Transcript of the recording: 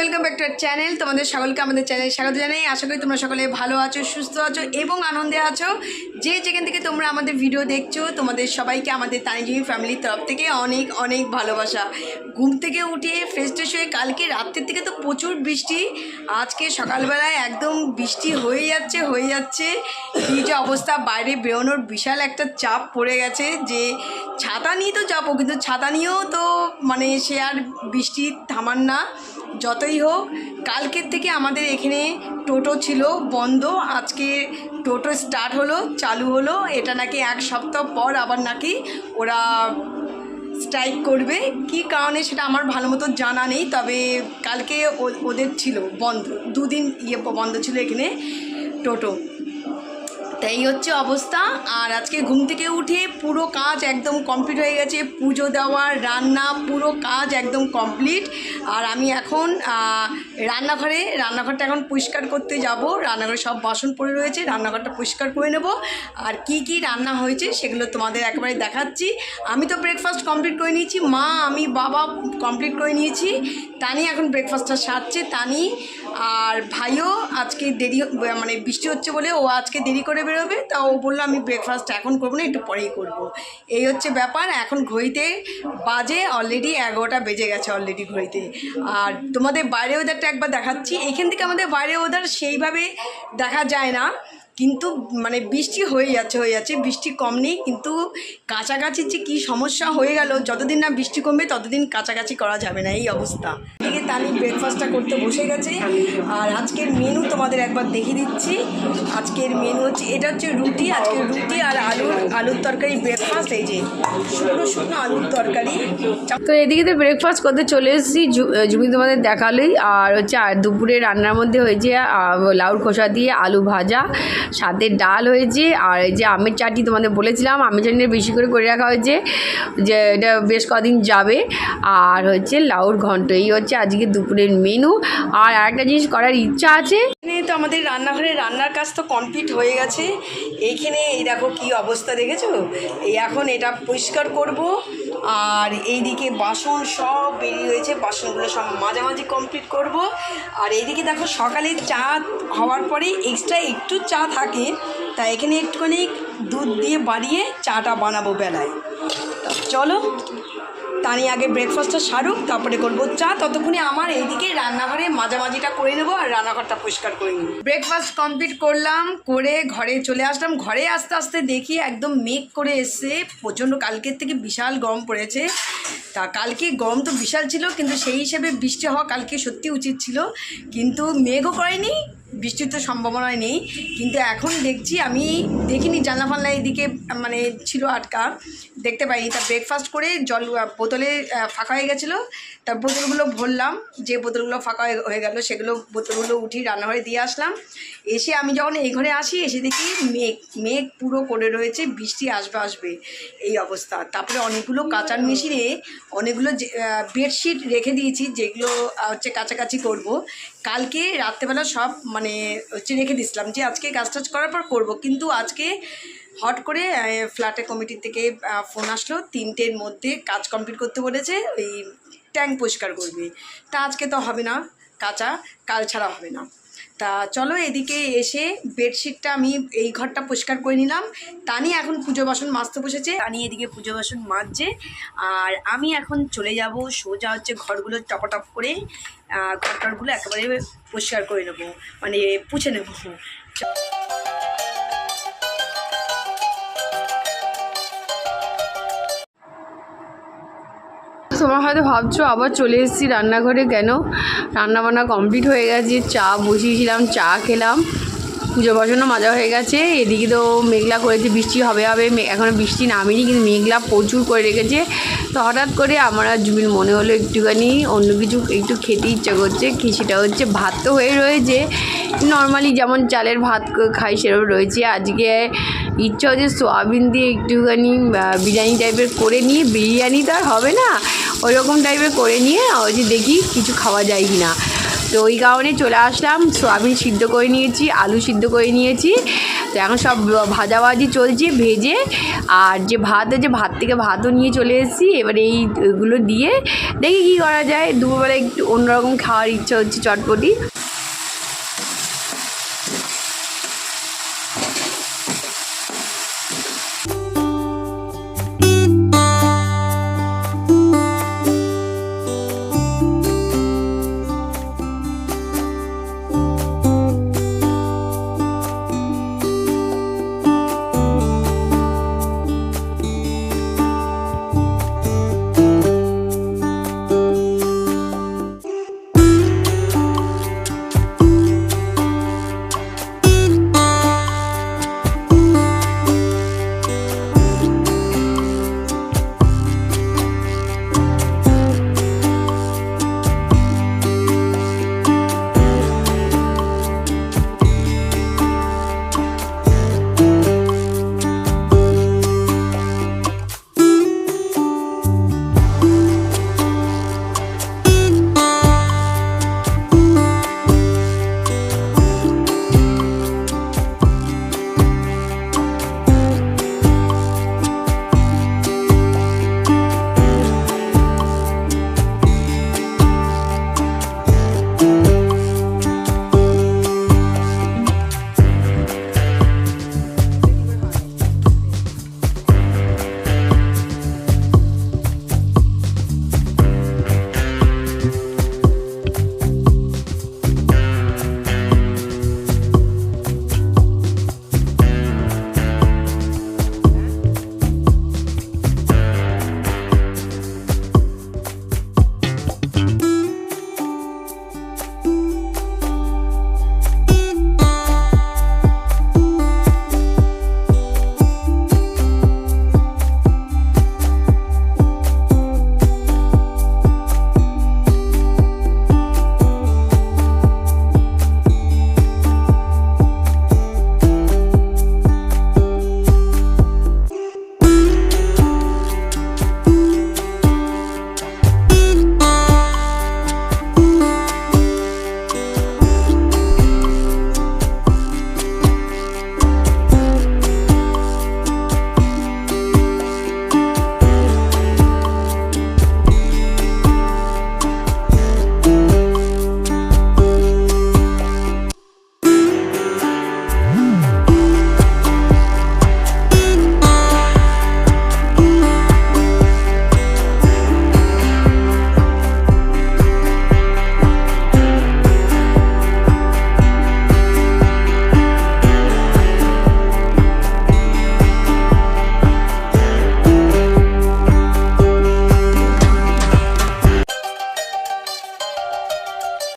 Welcome back to our channel. তোমাদের সকলকে আমাদের চ্যানেলে স্বাগত জানাই। আশা করি তোমরা সকলে ভালো আছো, সুস্থ আছো এবং আনন্দে আছো। যে যেখান থেকে তোমরা আমাদের ভিডিও দেখছো, তোমাদের সবাইকে আমাদের তানিজুমি ফ্যামিলির তরফ থেকে অনেক অনেক ভালোবাসা। ঘুম থেকে উঠে ফ্রেশ ট্রেশ হয়ে কালকে রাত্রের থেকে তো প্রচুর বৃষ্টি, আজকে সকালবেলায় একদম বৃষ্টি হয়ে যাচ্ছে। কী যে অবস্থা, বাইরে বেরোনোর বিশাল একটা চাপ পড়ে গেছে যে ছাতা নিয়ে তো যাবো, কিন্তু ছাতা নিয়েও তো মানে সে আর বৃষ্টি থামার না। যতই হোক, কালকের থেকে আমাদের এখানে টোটো ছিল বন্ধ, আজকে টোটো স্টার্ট হলো, চালু হলো। এটা নাকি এক সপ্তাহ পর আবার নাকি ওরা স্ট্রাইক করবে। কি কারণে সেটা আমার ভালো মতো জানা নেই, তবে কালকে ওদের ছিল বন্ধ, দুদিন বন্ধ ছিল এখানে টোটো। তাই হচ্ছে অবস্থা। আর আজকে ঘুম থেকে উঠে পুরো কাজ একদম কমপ্লিট হয়ে গেছে, পুজো দেওয়া, রান্না, পুরো কাজ একদম কমপ্লিট। আর আমি এখন রান্নাঘরটা এখন পরিষ্কার করতে যাব। রান্নাঘরে সব বাসন পড়ে রয়েছে, রান্নাঘরটা পরিষ্কার করে নেব। আর কি কি রান্না হয়েছে সেগুলো তোমাদের একেবারে দেখাচ্ছি। আমি তো ব্রেকফাস্ট কমপ্লিট করে নিয়েছি, মা আমি বাবা কমপ্লিট করে নিয়েছি। তানি এখন ব্রেকফাস্টটা সারছে, তানি। আর ভাইও আজকে দেরি, মানে বৃষ্টি হচ্ছে বলে ও আজকে দেরি করে বেরোবে, তা ও বললো আমি ব্রেকফাস্ট এখন করবো না, একটু পরেই করব। এই হচ্ছে ব্যাপার। এখন ঘড়িতে বাজে অলরেডি 11টা বেজে গেছে অলরেডি ঘড়িতে। আর তোমাদের বাইরে ওয়েদারটা একবার দেখাচ্ছি। এখান থেকে আমাদের বাইরে ওয়েদার সেইভাবে দেখা যায় না, কিন্তু মানে বৃষ্টি হয়ে যাচ্ছে, বৃষ্টি কম নেই। কিন্তু কাছাকাছির যে কী সমস্যা হয়ে গেল, যতদিন না বৃষ্টি কমবে ততদিন কাছাকাছি করা যাবে না, এই অবস্থা। এদিকে তানি ব্রেকফাস্টটা করতে বসে গেছে। আর আজকের মেনু তোমাদের একবার দেখিয়ে দিচ্ছি। আজকের মেনু হচ্ছে, এটা হচ্ছে রুটি, আজকে রুটি আর আলুর তরকারি ব্রেকফাস্ট। এই যে শুকনো আলুর তরকারি। তো এদিকে তো ব্রেকফাস্ট করতে চলে এসেছি, জুমি তোমাদের দেখালেই। আর হচ্ছে আর দুপুরে রান্নার মধ্যে হয়েছে লাউর খোসা দিয়ে আলু ভাজা, সাথে ডাল হয়েছে। আর এই যে আমের চাটনি তোমাদের বলেছিলাম, আমের চাটনি বেশি করে রাখা হয়েছে, যে এটা বেশ কদিন যাবে। আর হচ্ছে লাউর ঘন্ট। এই হচ্ছে আজকে দুপুরের মেনু। আর আরেকটা জিনিস করার ইচ্ছা আছে। এখানে তো আমাদের রান্নাঘরে রান্নার কাজ তো কমপ্লিট হয়ে গেছে। এইখানে এই দেখো কি অবস্থা, দেখেছো? এই এখন এটা পরিষ্কার করব। আর এইদিকে বাসন সব বেরিয়ে হয়েছে, বাসনগুলো সব মাঝামাঝি কমপ্লিট করব। আর এইদিকে দেখো সকালে চা হওয়ার পরে এক্সট্রা একটু চা থাকে, তাই এখানে একটুখানি দুধ দিয়ে বাড়িয়ে চাটা বানাবো বেলায়। চলো তানি আগে ব্রেকফাস্টটা সারুক, তারপরে করবো চা। ততক্ষণে আমার এইদিকে রান্নাঘরে মাঝামাঝিটা করে নেবো আর রান্নাঘরটা পরিষ্কার করে নেবো। ব্রেকফাস্ট কমপ্লিট করলাম, করে ঘরে চলে আসলাম। ঘরে আস্তে আস্তে দেখি একদম মেঘ করে এসছে প্রচণ্ড, কালকের থেকে বিশাল গরম পড়েছে। তা কালকে গরম তো বিশাল ছিল, কিন্তু সেই হিসেবে বৃষ্টি হওয়া কালকে সত্যি উচিত ছিল, কিন্তু মেঘও করেনি, বৃষ্টির তো সম্ভাবনাই নেই। কিন্তু এখন দেখছি, আমি দেখিনি জানলা ফানলা এদিকে মানে ছিল আটকা, দেখতে পাইনি। তা ব্রেকফাস্ট করে জল বোতলে ফাঁকা হয়ে গেছিলো, তা বোতলগুলো ভরলাম। যে বোতলগুলো ফাঁকা হয়ে গেল সেগুলো বোতলগুলো উঠি রান্নাঘরে দিয়ে আসলাম। এসে আমি যখন এই ঘরে আসি, এসে দেখি মেঘ পুরো করে রয়েছে, বৃষ্টি আসবে এই অবস্থা। তারপরে অনেকগুলো কাচার মেশিনে অনেকগুলো বেডশিট রেখে দিয়েছি, যেগুলো হচ্ছে কাছাকাছি করব। কালকে রাত্রেবেলা সব মানে হচ্ছে রেখে দিয়েছিলাম যে আজকে কাজ টাজ করার পর করব, কিন্তু আজকে হট করে ফ্ল্যাটের কমিটির থেকে ফোন আসলো, 3টের মধ্যে কাজ কমপ্লিট করতে বলেছে, এই ট্যাঙ্ক পরিষ্কার করবে। তা আজকে তো হবে না কাঁচা, কাল ছাড়া হবে না। তা চলো এদিকে এসে বেডশিটটা আমি এই ঘরটা পরিষ্কার করে নিলাম। তানি এখন পুজো বাসন মাজতে বসেছে, তানি এদিকে পুজো বাসন মাজছে। আর আমি এখন চলে যাব সোজা হচ্ছে ঘরগুলো টপাটপ করে ঘরটারগুলো একেবারে পরিষ্কার করে নেবো, মানে পুছে নেবো। তোমরা হয়তো ভাবছো আবার চলে এসেছি রান্নাঘরে, কেন? রান্নাবান্না কমপ্লিট হয়ে গেছে, চা বসিয়েছিলাম, চা খেলাম, পুজো বাসনও মাজা হয়ে গেছে। এদিকে তো মেঘলা করেছে, বৃষ্টি হবে এখনও বৃষ্টি নামেনি, কিন্তু মেঘলা প্রচুর করে রেখেছে। তো হঠাৎ করে আমার আর জুবির মনে হলো একটুখানি অন্য কিছু একটু খেতে ইচ্ছা করছে। কি সেটা হচ্ছে, ভাত তো হয়ে রয়েছে, নর্মালি যেমন চালের ভাত খাই সেরকম রয়েছে। আজকে ইচ্ছা হচ্ছে সোয়াবিন দিয়ে একটুখানি বিরিয়ানি টাইপের করে নিয়ে, বিরিয়ানি তো আর হবে না, ওই রকম টাইপের করে নিয়ে ওই যে দেখি কিছু খাওয়া যায় কি না। তো ওই কারণে চলে আসলাম। সোয়াবিন সিদ্ধ করে নিয়েছি, আলু সিদ্ধ করে নিয়েছি, তো এখন সব ভাজাভাজি চলছে ভেজে। আর যে ভাত আছে, ভাত থেকে ভাতও নিয়ে চলে এসেছি। এবারে এইগুলো দিয়ে দেখি কী করা যায়। দুপুরবেলা একটু অন্যরকম খাওয়ার ইচ্ছা হচ্ছে, চটপটি।